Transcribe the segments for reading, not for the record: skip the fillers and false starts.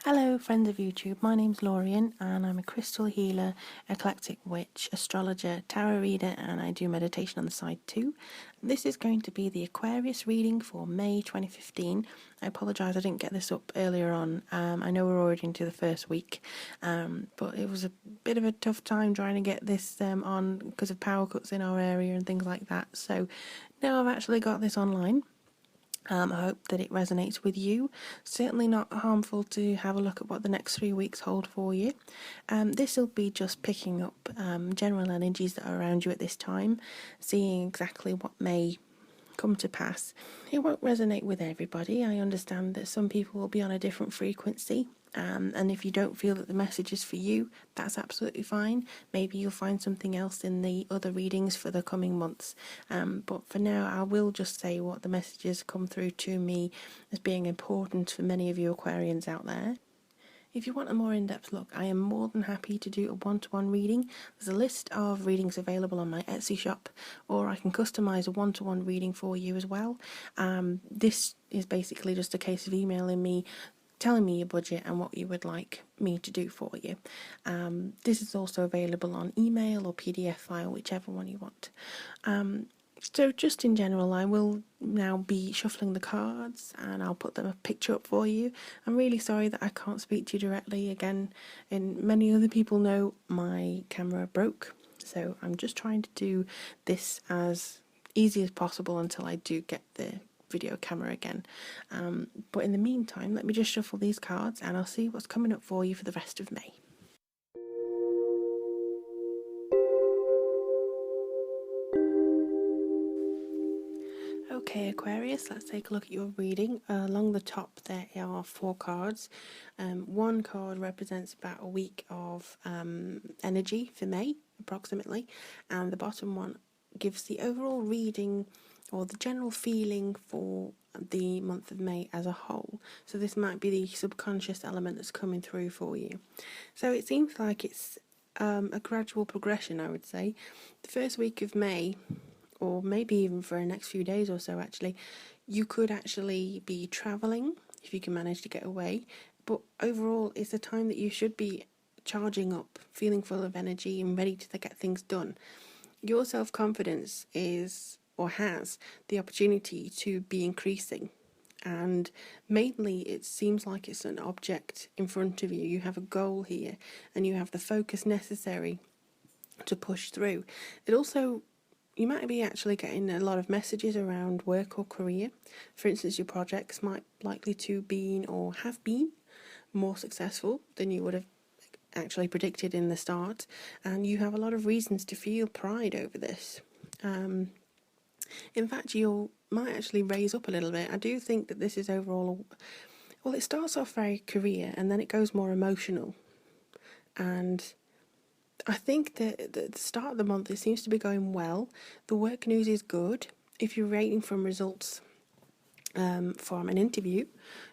Hello friends of YouTube, my name's Lorian and I'm a crystal healer, eclectic witch, astrologer, tarot reader, and I do meditation on the side too. This is going to be the Aquarius reading for May 2015. I apologise I didn't get this up earlier on. I know we're already into the first week, but it was a bit of a tough time trying to get this on because of power cuts in our area and things like that. So now I've actually got this online. I hope that it resonates with you. Certainly not harmful to have a look at what the next 3 weeks hold for you. This will be just picking up general energies that are around you at this time, seeing exactly what may come to pass. It won't resonate with everybody. I understand that some people will be on a different frequency. And if you don't feel that the message is for you, that's absolutely fine. Maybe you'll find something else in the other readings for the coming months. But for now, I will just say what the messages come through to me as being important for many of you Aquarians out there. If you want a more in-depth look, I am more than happy to do a one-to-one reading. There's a list of readings available on my Etsy shop, or I can customise a one-to-one reading for you as well. This is basically just a case of emailing me, telling me your budget and what you would like me to do for you. This is also available on email or PDF file, whichever one you want. So just in general, I will now be shuffling the cards and I'll put them a picture up for you. I'm really sorry that I can't speak to you directly again, and many other people know my camera broke, so I'm just trying to do this as easy as possible until I do get the video camera again. But in the meantime, let me just shuffle these cards and I'll see what's coming up for you for the rest of May. Okay, Aquarius, let's take a look at your reading. Along the top there are 4 cards. One card represents about a week of energy for May, approximately, and the bottom one gives the overall reading or the general feeling for the month of May as a whole. So this might be the subconscious element that's coming through for you. So it seems like it's a gradual progression, I would say. The first week of May, or maybe even for the next few days or so actually, you could actually be travelling if you can manage to get away. But overall, it's a time that you should be charging up, feeling full of energy and ready to get things done. Your self-confidence is, or has, the opportunity to be increasing. And mainly it seems like it's an object in front of you. You have a goal here and you have the focus necessary to push through. It also, you might be actually getting a lot of messages around work or career. For instance, your projects might likely to be or have been more successful than you would have actually predicted in the start, and you have a lot of reasons to feel pride over this. In fact, you might actually raise up a little bit. I do think that this is overall, well, it starts off very career and then it goes more emotional. And I think that at the start of the month it seems to be going well. The work news is good. If you're waiting for results from an interview,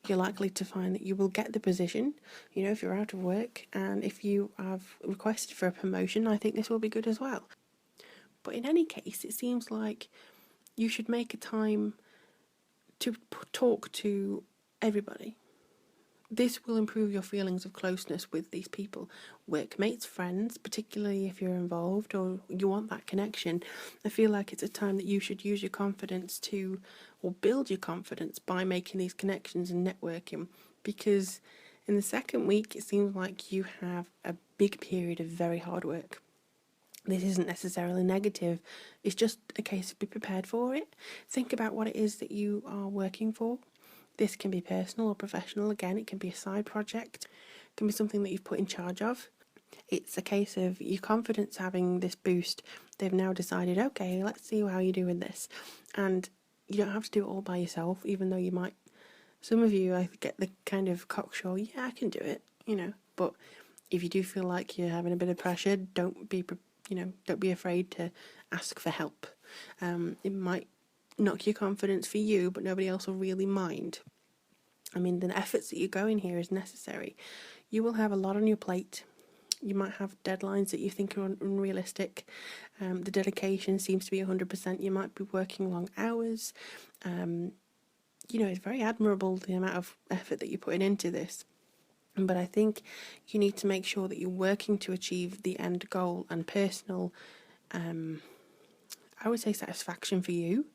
you're likely to find that you will get the position, you know, if you're out of work. And if you have requested for a promotion, I think this will be good as well. But in any case, it seems like you should make a time to talk to everybody. This will improve your feelings of closeness with these people, workmates, friends, particularly if you're involved or you want that connection. I feel like it's a time that you should use your confidence to, or build your confidence by making these connections and networking, because in the second week it seems like you have a big period of very hard work. This isn't necessarily negative, it's just a case of be prepared for it. Think about what it is that you are working for. This can be personal or professional. Again, it can be a side project. It can be something that you've put in charge of. It's a case of your confidence having this boost. They've now decided, okay, let's see how you do with this. And you don't have to do it all by yourself, even though you might. Some of you, I get the kind of cocksure, yeah, I can do it, you know. But if you do feel like you're having a bit of pressure, don't be afraid to ask for help. It might knock your confidence for you, but nobody else will really mind. I mean, the efforts that you go in here is necessary. You will have a lot on your plate. You might have deadlines that you think are unrealistic. The dedication seems to be 100%. You might be working long hours. It's very admirable the amount of effort that you're putting into this. But I think you need to make sure that you're working to achieve the end goal and personal, I would say, satisfaction for you,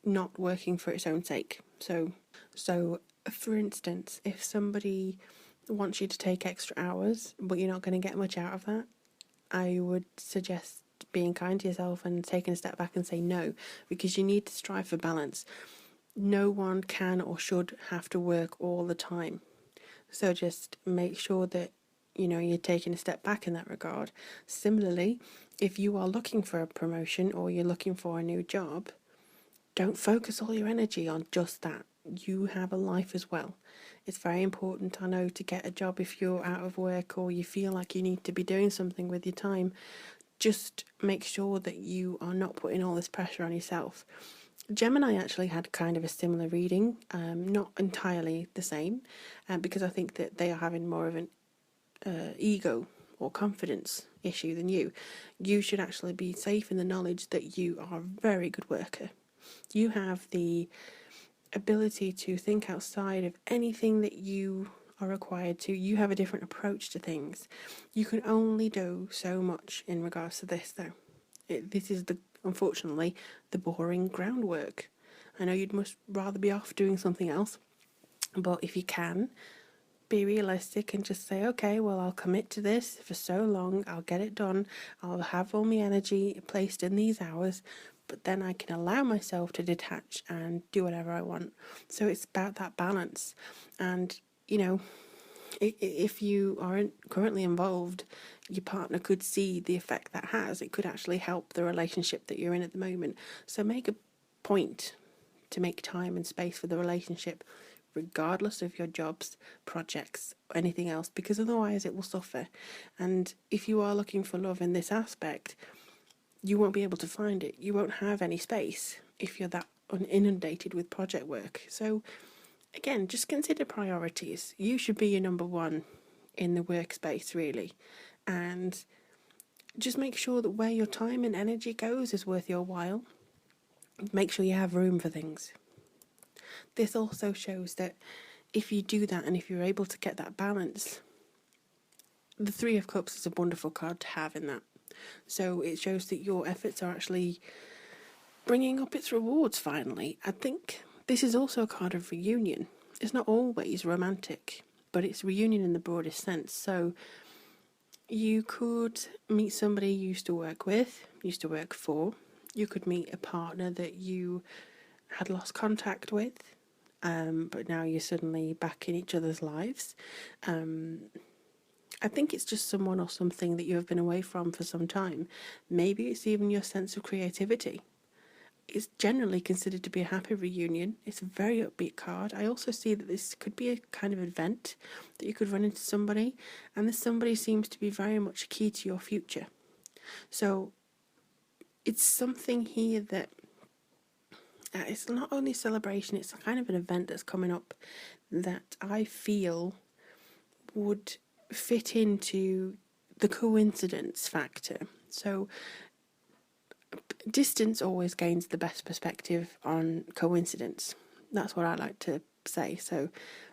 not working for its own sake. So for instance, if somebody wants you to take extra hours, but you're not going to get much out of that, I would suggest being kind to yourself and taking a step back and say no, because you need to strive for balance. No one can or should have to work all the time. So just make sure that you're taking a step back in that regard. Similarly, if you are looking for a promotion or you're looking for a new job, don't focus all your energy on just that. You have a life as well. It's very important, I know, to get a job if you're out of work or you feel like you need to be doing something with your time. Just make sure that you are not putting all this pressure on yourself. Gemini actually had kind of a similar reading, not entirely the same, because I think that they are having more of an ego or confidence issue than you. You should actually be safe in the knowledge that you are a very good worker. You have the ability to think outside of anything that you are required to. You have a different approach to things. You can only do so much in regards to this, though. This is unfortunately the boring groundwork. I know you'd much rather be off doing something else, but if you can, be realistic and just say, okay, well, I'll commit to this for so long, I'll get it done, I'll have all my energy placed in these hours, but then I can allow myself to detach and do whatever I want. So it's about that balance. And, if you aren't currently involved, your partner could see the effect that has. It could actually help the relationship that you're in at the moment. So make a point to make time and space for the relationship, regardless of your jobs, projects, or anything else, because otherwise it will suffer. And if you are looking for love in this aspect, you won't be able to find it. You won't have any space if you're that inundated with project work. So again, just consider priorities. You should be your number one in the workspace, really. And just make sure that where your time and energy goes is worth your while. Make sure you have room for things. This also shows that if you do that and if you're able to get that balance, the Three of Cups is a wonderful card to have in that. So it shows that your efforts are actually bringing up its rewards finally. I think this is also a card of reunion. It's not always romantic, but it's reunion in the broadest sense. So you could meet somebody you used to work with, used to work for. You could meet a partner that you had lost contact with, but now you're suddenly back in each other's lives. I think it's just someone or something that you have been away from for some time. Maybe it's even your sense of creativity. It's generally considered to be a happy reunion. It's a very upbeat card. I also see that this could be a kind of event that you could run into somebody, and this somebody seems to be very much key to your future. So it's something here that it's not only a celebration, it's a kind of an event that's coming up that I feel would fit into the coincidence factor. So distance always gains the best perspective on coincidence. That's what I like to say. So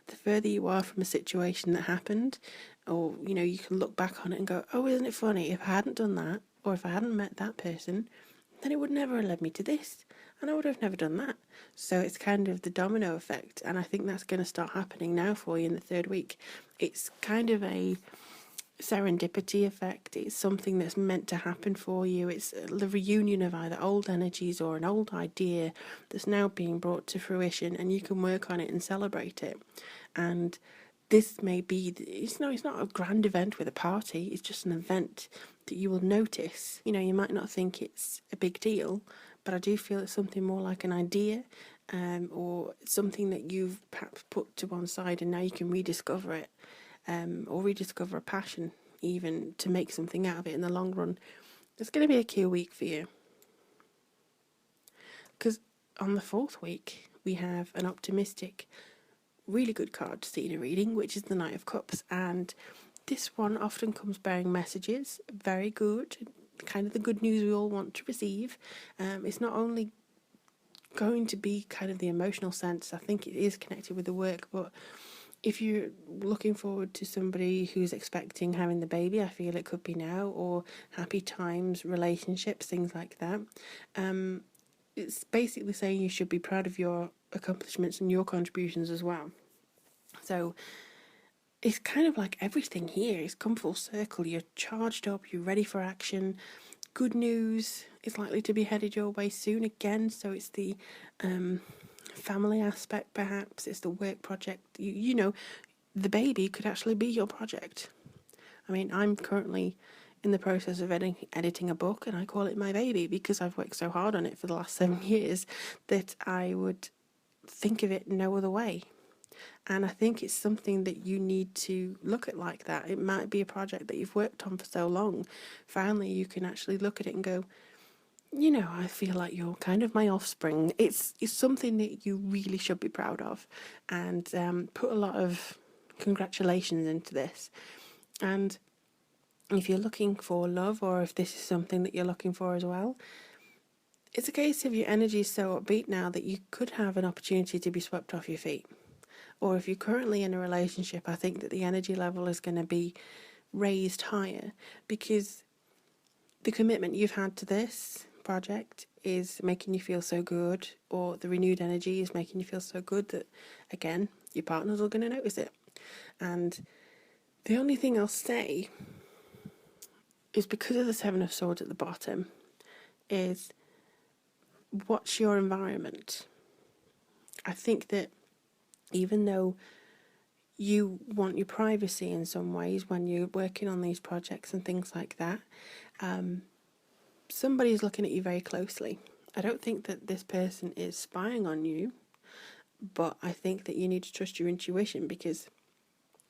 the further you are from a situation that happened, or you can look back on it and go, oh, isn't it funny, if I hadn't done that, or if I hadn't met that person, then it would never have led me to this, and I would have never done that. So it's kind of the domino effect, and I think that's going to start happening now for you in the third week. It's kind of a serendipity effect. It's something that's meant to happen for you. It's the reunion of either old energies or an old idea that's now being brought to fruition, and you can work on it and celebrate it. And this may be, it's not a grand event with a party, it's just an event that you will notice. You might not think it's a big deal, but I do feel it's something more like an idea, or something that you've perhaps put to one side and now you can rediscover it, or rediscover a passion even to make something out of it in the long run. It's going to be a key week for you. Because on the fourth week, we have an optimistic, really good card to see in a reading, which is the Knight of Cups. And this one often comes bearing messages, very good, kind of the good news we all want to receive. It's not only going to be kind of the emotional sense, I think it is connected with the work, but if you're looking forward to somebody who's expecting having the baby, I feel it could be now, or happy times, relationships, things like that. It's basically saying you should be proud of your accomplishments and your contributions as well. So it's kind of like everything here. It's come full circle. You're charged up, you're ready for action. Good news is likely to be headed your way soon again. So it's the family aspect, perhaps. It's the work project. You know, the baby could actually be your project. I mean, I'm currently in the process of editing a book, and I call it my baby because I've worked so hard on it for the last 7 years that I would think of it no other way. And I think it's something that you need to look at like that. It might be a project that you've worked on for so long. Finally, you can actually look at it and go, you know, I feel like you're kind of my offspring. It's something that you really should be proud of, and put a lot of congratulations into this. And if you're looking for love, or if this is something that you're looking for as well, it's a case of your energy is so upbeat now that you could have an opportunity to be swept off your feet. Or if you're currently in a relationship, I think that the energy level is going to be raised higher, because the commitment you've had to this project is making you feel so good, or the renewed energy is making you feel so good that, again, your partners are going to notice it. And the only thing I'll say is, because of the Seven of Swords at the bottom, is what's your environment? I think that even though you want your privacy in some ways when you're working on these projects and things like that, somebody's looking at you very closely. I don't think that this person is spying on you, but I think that you need to trust your intuition, because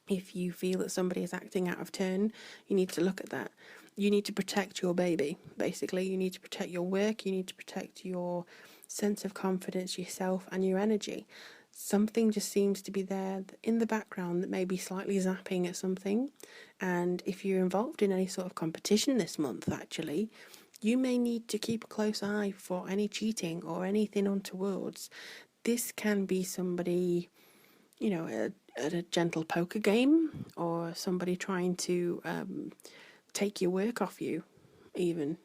if you feel that somebody is acting out of turn, you need to look at that. You need to protect your baby, basically. You need to protect your work, you need to protect your sense of confidence, yourself, and your energy. Something just seems to be there in the background that may be slightly zapping at something. And if you're involved in any sort of competition this month, actually, you may need to keep a close eye for any cheating or anything untowards. This can be somebody, you know, at a gentle poker game, or somebody trying to take your work off you, even.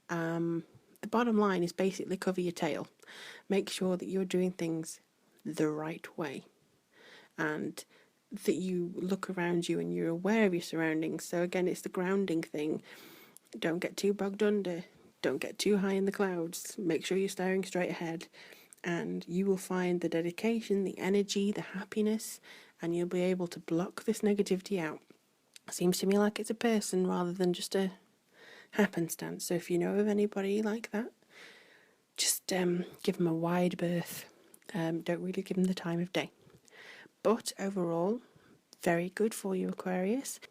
The bottom line is basically cover your tail. Make sure that you're doing things the right way, and that you look around you and you're aware of your surroundings. So again, it's the grounding thing. Don't get too bogged under. Don't get too high in the clouds. Make sure you're staring straight ahead, and you will find the dedication, the energy, the happiness, and you'll be able to block this negativity out. Seems to me like it's a person rather than just a happenstance. So if you know of anybody like that, just give them a wide berth. Don't really give them the time of day. But overall, very good for you, Aquarius.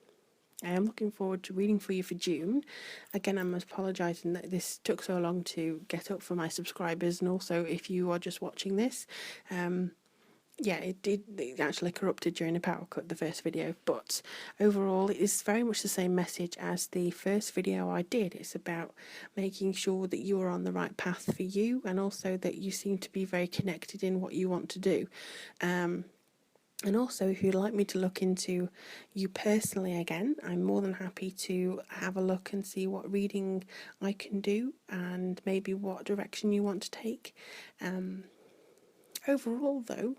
I am looking forward to reading for you for June. Again, I'm apologising that this took so long to get up for my subscribers, and also if you are just watching this, it actually corrupted during a power cut, the first video, but overall it is very much the same message as the first video I did. It's about making sure that you are on the right path for you, and also that you seem to be very connected in what you want to do. And also, if you'd like me to look into you personally again, I'm more than happy to have a look and see what reading I can do, and maybe what direction you want to take. Overall though,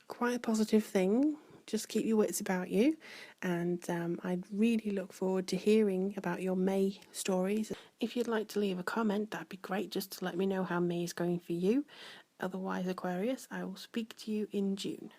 quite a positive thing. Just keep your wits about you, and I'd really look forward to hearing about your May stories. If you'd like to leave a comment, that'd be great, just to let me know how May is going for you. Otherwise, Aquarius, I will speak to you in June.